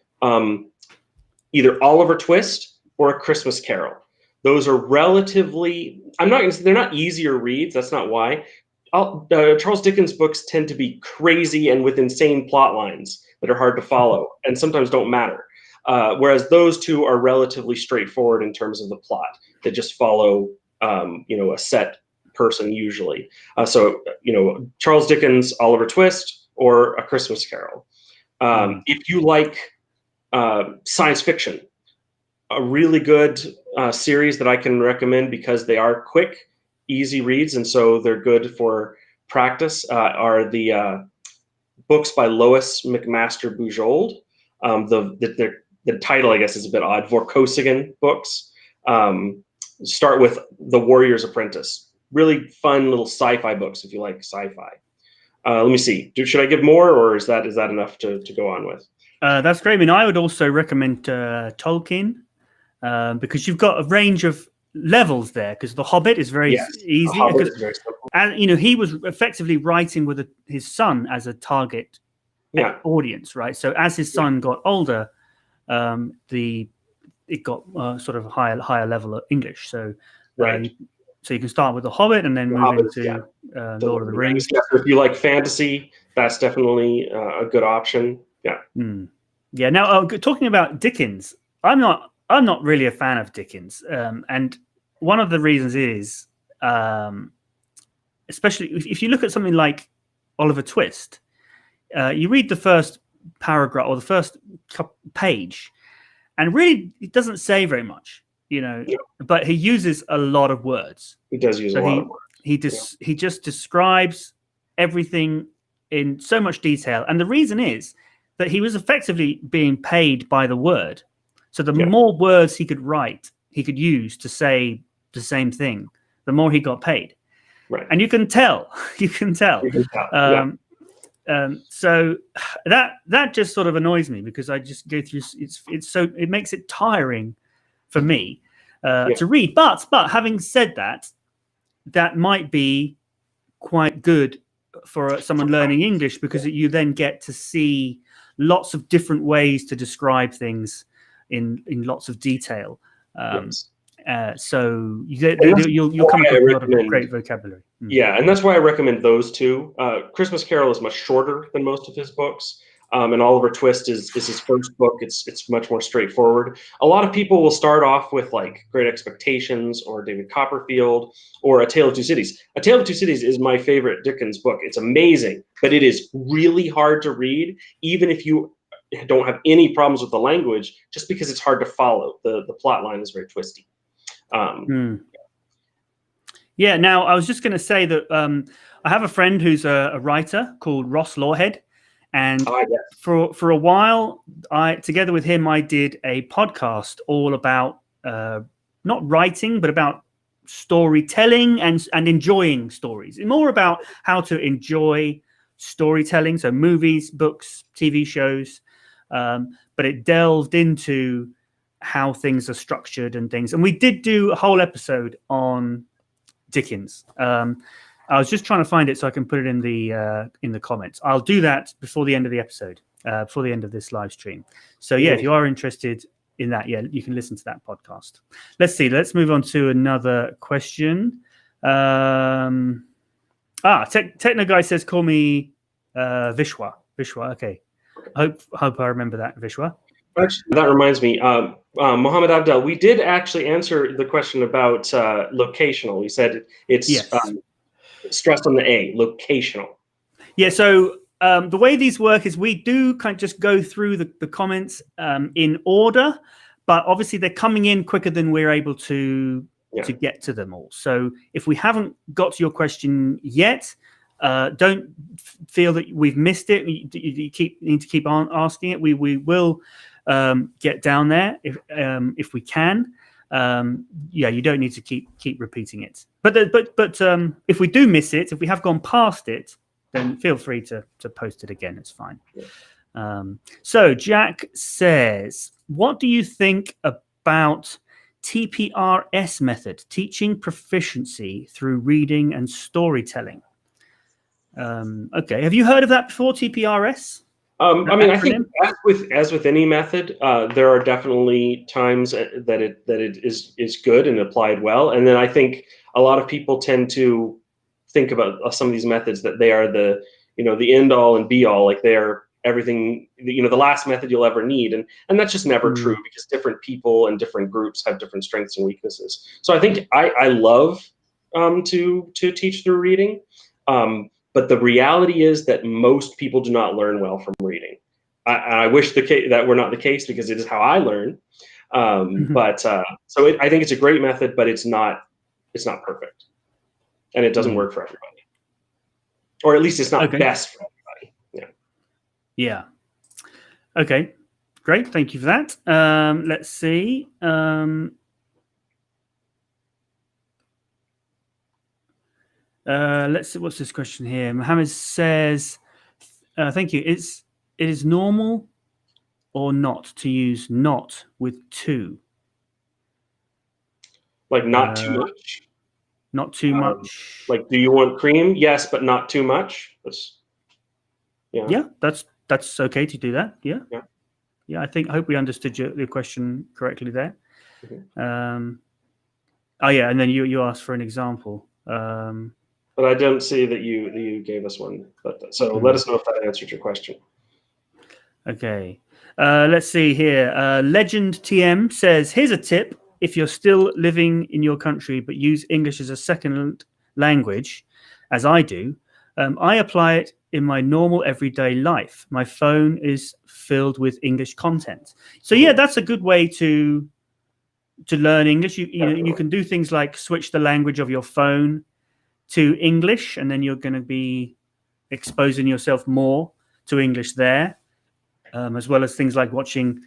either Oliver Twist or A Christmas Carol. Those are relatively, they're not easier reads. That's not why. Charles Dickens books tend to be crazy and with insane plot lines that are hard to follow and sometimes don't matter. Whereas those two are relatively straightforward in terms of the plot. They just follow, a set person usually. So Charles Dickens, Oliver Twist, or A Christmas Carol. If you like science fiction, a really good series that I can recommend because they are quick, easy reads, and so they're good for practice, are the books by Lois McMaster Bujold. The title, I guess, is a bit odd. Vorkosigan books. Start with The Warrior's Apprentice. Really fun little sci-fi books if you like sci-fi. Let me see. Should I give more, or is that enough to go on with? That's great. I mean, I would also recommend Tolkien. Because you've got a range of levels there, because The Hobbit is very easy. The Hobbit is very simple. And he was effectively writing with his son as a target audience, right? So as his son got older, it got sort of a higher level of English. So so you can start with The Hobbit and then move into Lord of the Rings. If you like fantasy, that's definitely a good option. Yeah. Yeah. Now, talking about Dickens, I'm not really a fan of Dickens, and one of the reasons is, especially if you look at something like Oliver Twist, you read the first paragraph or the first page, and really it doesn't say very much, but he uses a lot of words. He does use a lot of words. He just describes everything in so much detail. And the reason is that he was effectively being paid by the word. So the more words he could write, he could use to say the same thing, the more he got paid. Right. And you can tell. So that just sort of annoys me, because I just go through. It makes it tiring for me to read. But having said that, that might be quite good for someone learning English, because you then get to see lots of different ways to describe things in lots of detail. So you'll come across a lot of great vocabulary. Yeah, and that's why I recommend those two. Christmas Carol is much shorter than most of his books, and Oliver Twist is his first book. It's much more straightforward. A lot of people will start off with like Great Expectations or David Copperfield or A Tale of Two Cities. A Tale of Two Cities is my favorite Dickens book. It's amazing, but it is really hard to read, even if you don't have any problems with the language, just because it's hard to follow. The plot line is very twisty. Yeah. Now, I was just going to say that I have a friend who's a writer called Ross Lawhead, and for a while, together with him, I did a podcast all about not writing, but about storytelling and enjoying stories. More about how to enjoy storytelling, so movies, books, TV shows, but it delved into how things are structured and things. And we did do a whole episode on Dickens. I was just trying to find it so I can put it in the comments. I'll do that before the end of the episode, before the end of this live stream. So if you are interested in that, you can listen to that podcast. Let's see. Let's move on to another question. Techno Guy says, call me Vishwa. Vishwa, okay. Hope I remember that, Vishwa. Actually, that reminds me, Mohammed Abdel, we did actually answer the question about locational. We said it's stressed on the A, locational. Yeah, so the way these work is we do kind of just go through the comments in order, but obviously they're coming in quicker than we're able to get to them all. So if we haven't got to your question yet, don't feel that we've missed it. You need to keep on asking it. We will get down there if we can. You don't need to keep repeating it. But if we do miss it, if we have gone past it, then feel free to post it again. It's fine. So Jack says, what do you think about TPRS method, teaching proficiency through reading and storytelling? Okay, have you heard of that before, TPRS? I think as with any method, there are definitely times that it is good and applied well, and then I think a lot of people tend to think about some of these methods that they are the end all and be all, like they are everything, the last method you'll ever need, and that's just never true, because different people and different groups have different strengths and weaknesses. So I think I love to teach through reading. But the reality is that most people do not learn well from reading. I wish that were not the case, because it is how I learn. So I think it's a great method, but it's not perfect, and it doesn't work for everybody, or at least it's not best for everybody. Yeah. Okay. Great. Thank you for that. Let's see. Let's see. What's this question here? Mohammed says, thank you. It is normal or not to use not with to? Like not too much? Not too much. Like, do you want cream? Yes, but not too much. That's okay to do that. Yeah. I hope we understood your question correctly there. And then you asked for an example. But I don't see that you gave us one. So let us know if that answered your question. Okay. Let's see here. Legend TM says, here's a tip. If you're still living in your country but use English as a second language, as I do, I apply it in my normal everyday life. My phone is filled with English content. So that's a good way to learn English. You can do things like switch the language of your phone to English, and then you're going to be exposing yourself more to English there, as well as things like watching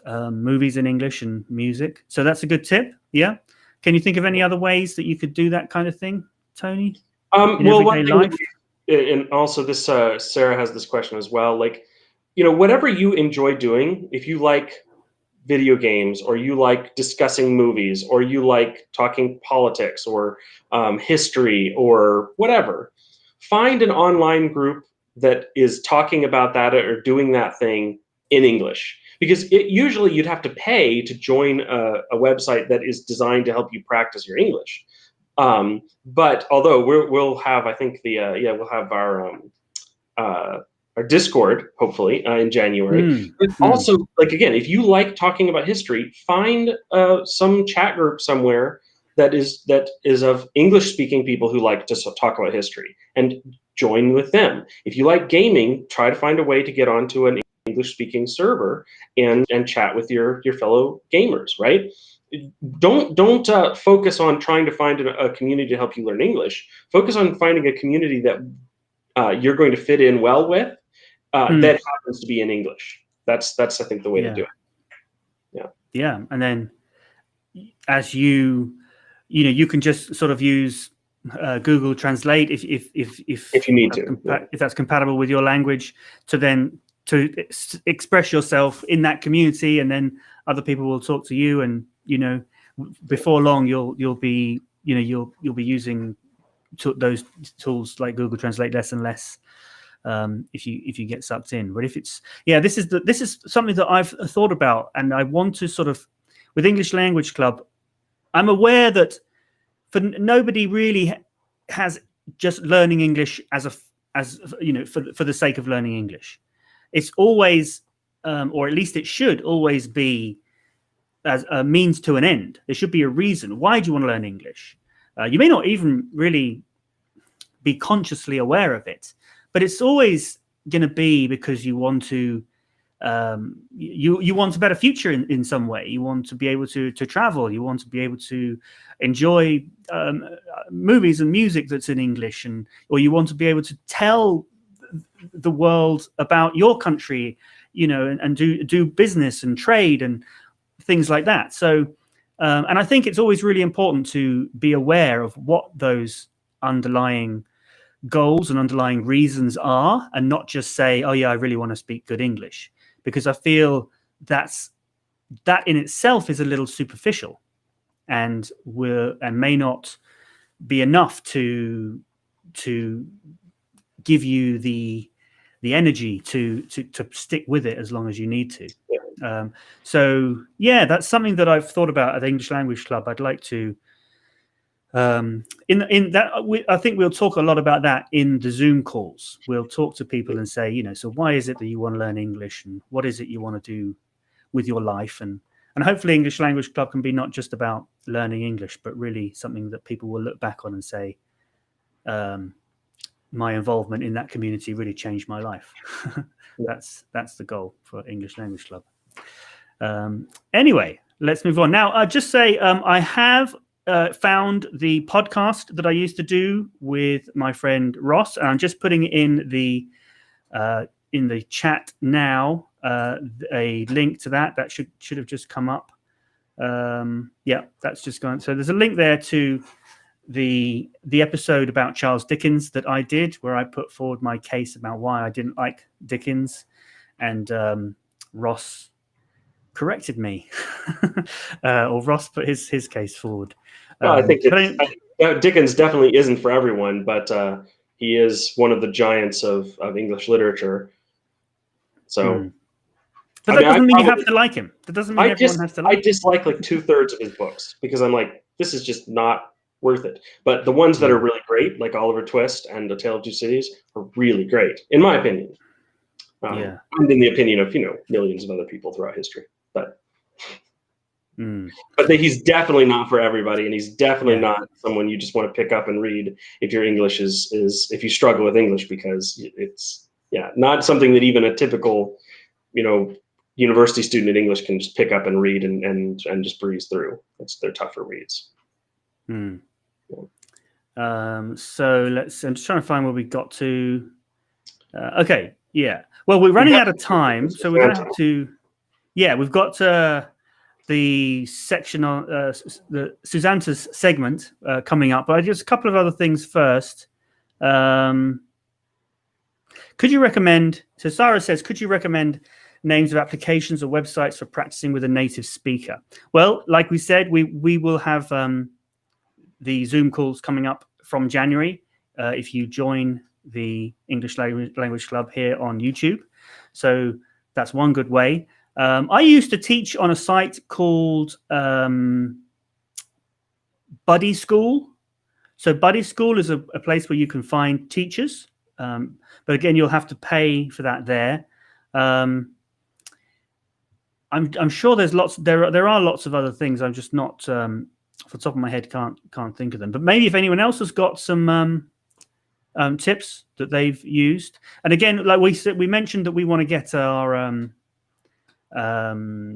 movies in English and music. So that's a good tip. Yeah. Can you think of any other ways that you could do that kind of thing, Tony? Well, one thing, and also this Sarah has this question as well. Like, whatever you enjoy doing, if you like video games, or you like discussing movies, or you like talking politics, or history, or whatever, find an online group that is talking about that or doing that thing in English. Because usually you'd have to pay to join a website that is designed to help you practice your English. But although we'll have, I think we'll have our Discord hopefully in January. But also, like, again, if you like talking about history, find some chat group somewhere that is of English-speaking people who like to talk about history, and join with them. If you like gaming, try to find a way to get onto an English-speaking server and chat with your fellow gamers, right? Don't focus on trying to find a community to help you learn English. Focus on finding a community that you're going to fit in well with, that happens to be in English. That's I think the way to do it. Yeah, and then as you can just sort of use Google Translate if you need to, if that's compatible with your language, to express yourself in that community, and then other people will talk to you, and before long you'll be using those tools like Google Translate less and less, if you get sucked in. But if it's this is something that I've thought about, and I want to sort of, with English Language Club, I'm aware that for nobody really has just learning English as for the sake of learning English. It's always, or at least it should always be, as a means to an end. There should be a reason. Why do you want to learn English? You may not even really be consciously aware of it, but it's always going to be because you want to, you want a better future in some way. You want to be able to travel. You want to be able to enjoy movies and music that's in English, or you want to be able to tell the world about your country, and do business and trade and things like that. So, and I think it's always really important to be aware of what those underlying goals and underlying reasons are, and not just say, oh yeah, I really want to speak good English, because I feel that in itself is a little superficial, and may not be enough to give you the energy to stick with it as long as you need to. So yeah, that's something that I've thought about at the English Language Club. I'd like to, I think we'll talk a lot about that in the Zoom calls. We'll talk to people and say, so why is it that you want to learn English, and what is it you want to do with your life? And hopefully English Language Club can be not just about learning English, but really something that people will look back on and say, my involvement in that community really changed my life. That's the goal for English Language Club. Anyway, let's move on. Now, just say I have found the podcast that I used to do with my friend Ross, and I'm just putting it in the chat now, a link to that. That should have just come up. Yeah, that's just gone. So there's a link there to the episode about Charles Dickens that I did, where I put forward my case about why I didn't like Dickens, and Ross corrected me, or Ross put his case forward. I think Dickens definitely isn't for everyone, but he is one of the giants of English literature. So, but that doesn't mean you have to like him. That doesn't mean everyone has to like him. I dislike like 2/3 of his books, because I'm like, this is just not worth it. But the ones that are really great, like Oliver Twist and A Tale of Two Cities, are really great, in my opinion. And in the opinion of millions of other people throughout history. But he's definitely not for everybody, and he's definitely not someone you just want to pick up and read if your English is if you struggle with English, because it's not something that even a typical university student in English can just pick up and read and just breeze through. They're tougher reads. So I'm just trying to find where we got to. Okay, yeah. Well, we're running out of time, so we're going to have to. Yeah, we've got the section on the Susanta's segment coming up, but just a couple of other things first. Could you recommend? So Sarah says, could you recommend names of applications or websites for practicing with a native speaker? Well, like we said, we will have the Zoom calls coming up from January if you join the English Language Club here on YouTube. So that's one good way. I used to teach on a site called Buddy School. So Buddy School is a place where you can find teachers. But again, you'll have to pay for that there. I'm sure there's lots. There are lots of other things. I'm just not off the top of my head can't think of them. But maybe if anyone else has got some tips that they've used. And again, like we mentioned that we want to get our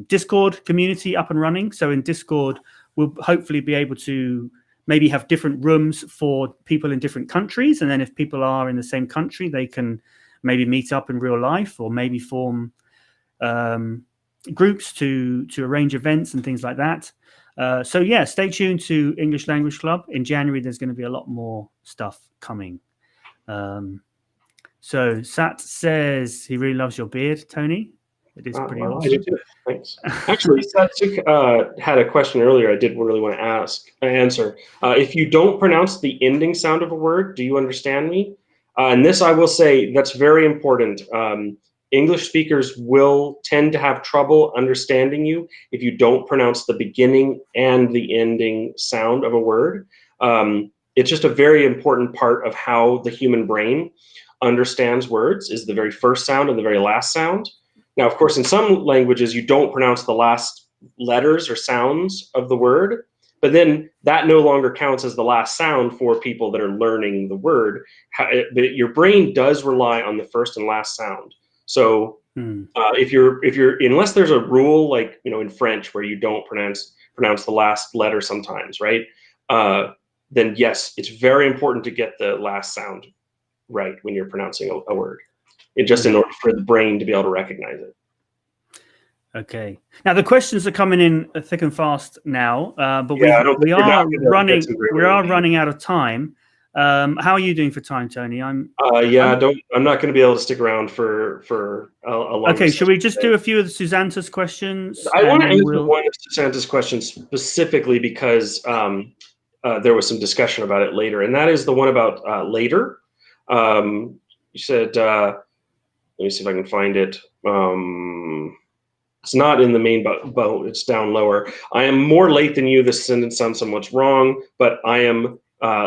Discord community up and running. So in Discord, we'll hopefully be able to maybe have different rooms for people in different countries. And then if people are in the same country, they can maybe meet up in real life or maybe form groups to arrange events and things like that. So yeah, stay tuned to English Language Club. In January, there's going to be a lot more stuff coming. So Sat says he really loves your beard, Tony. It is pretty awesome. I do too. Thanks. Actually, Sat had a question earlier I did really want to answer. If you don't pronounce the ending sound of a word, do you understand me? And this I will say, that's very important. English speakers will tend to have trouble understanding you if you don't pronounce the beginning and the ending sound of a word. It's just a very important part of how the human brain understands words, is the very first sound and the very last sound. Now, of course, in some languages, you don't pronounce the last letters or sounds of the word, but then that no longer counts as the last sound for people that are learning the word. But your brain does rely on the first and last sound. So if you're unless there's a rule like in French where you don't pronounce the last letter sometimes, right? Then yes, it's very important to get the last sound right when you're pronouncing a word. It just in order for the brain to be able to recognize it. Okay. Now the questions are coming in thick and fast now, but we are running out of time. How are you doing for time, Tony? I'm not going to be able to stick around for a long. Okay, should we just do a few of Susanta's questions? I want to answer one of Susanta's questions specifically because there was some discussion about it later, and that is the one about later. You said, let me see if I can find it. It's not in the main boat, it's down lower. I am more late than you. This sentence sounds somewhat wrong, but I am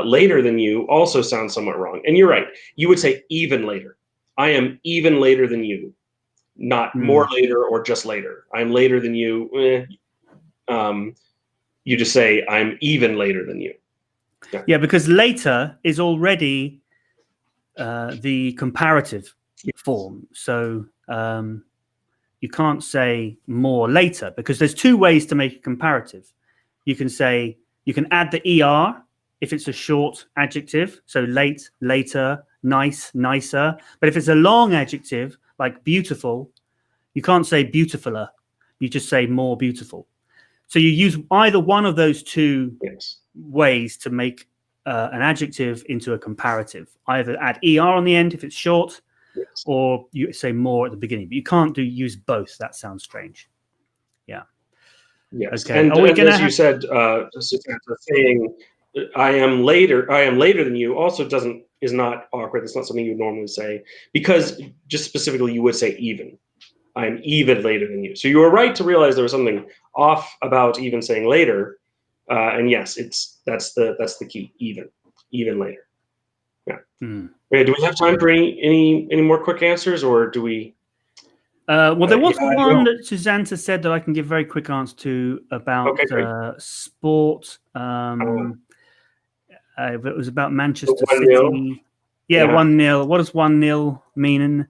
later than you also sounds somewhat wrong. And you're right. You would say even later. I am even later than you, not more later or just later. I'm later than you. You just say I'm even later than you. Yeah, because later is already the comparative form. So you can't say more later because there's two ways to make a comparative. You can add the ER if it's a short adjective. So late, later, nice, nicer. But if it's a long adjective like beautiful, you can't say beautifuler. You just say more beautiful. So you use either one of those two ways to make an adjective into a comparative. Either add ER on the end if it's short, or you say more at the beginning. But you can't use both. That sounds strange. Yeah. Yes. Okay. And as you said, saying I am later than you also is not awkward. It's not something you would normally say because just specifically you would say even. I'm even later than you. So you were right to realize there was something off about even saying later. And yes, that's the key. Even later. Yeah. Okay, do we have time for any more quick answers, or do we? Well, there was one that Susanta said that I can give very quick answer to about sport. It was about Manchester City. Yeah, 1-0. What does 1-0 mean?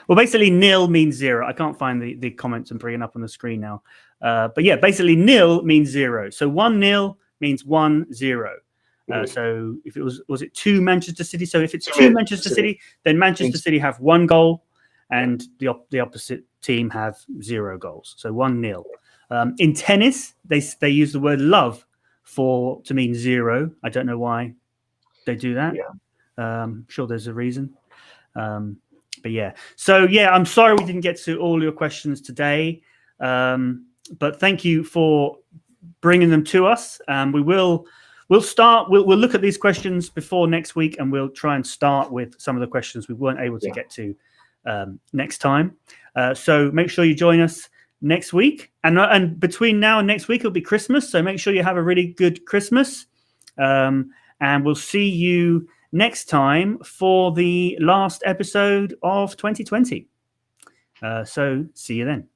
Well, basically, nil means zero. I can't find the comments and bring it up on the screen now. But yeah, basically, nil means zero. So 1-0 means 1-0. So if it was it 2 Manchester City? So if it's 2 Manchester City, then Manchester City have 1 goal, and the opposite team have 0 goals. So 1-0. In tennis, they use the word love to mean 0. I don't know why they do that. I'm sure there's a reason. But yeah. So yeah, I'm sorry we didn't get to all your questions today. But thank you for bringing them to us. We'll look at these questions before next week, and we'll try and start with some of the questions we weren't able to get to next time. So make sure you join us next week, and between now and next week it'll be Christmas. So make sure you have a really good Christmas, and we'll see you next time for the last episode of 2020. So see you then.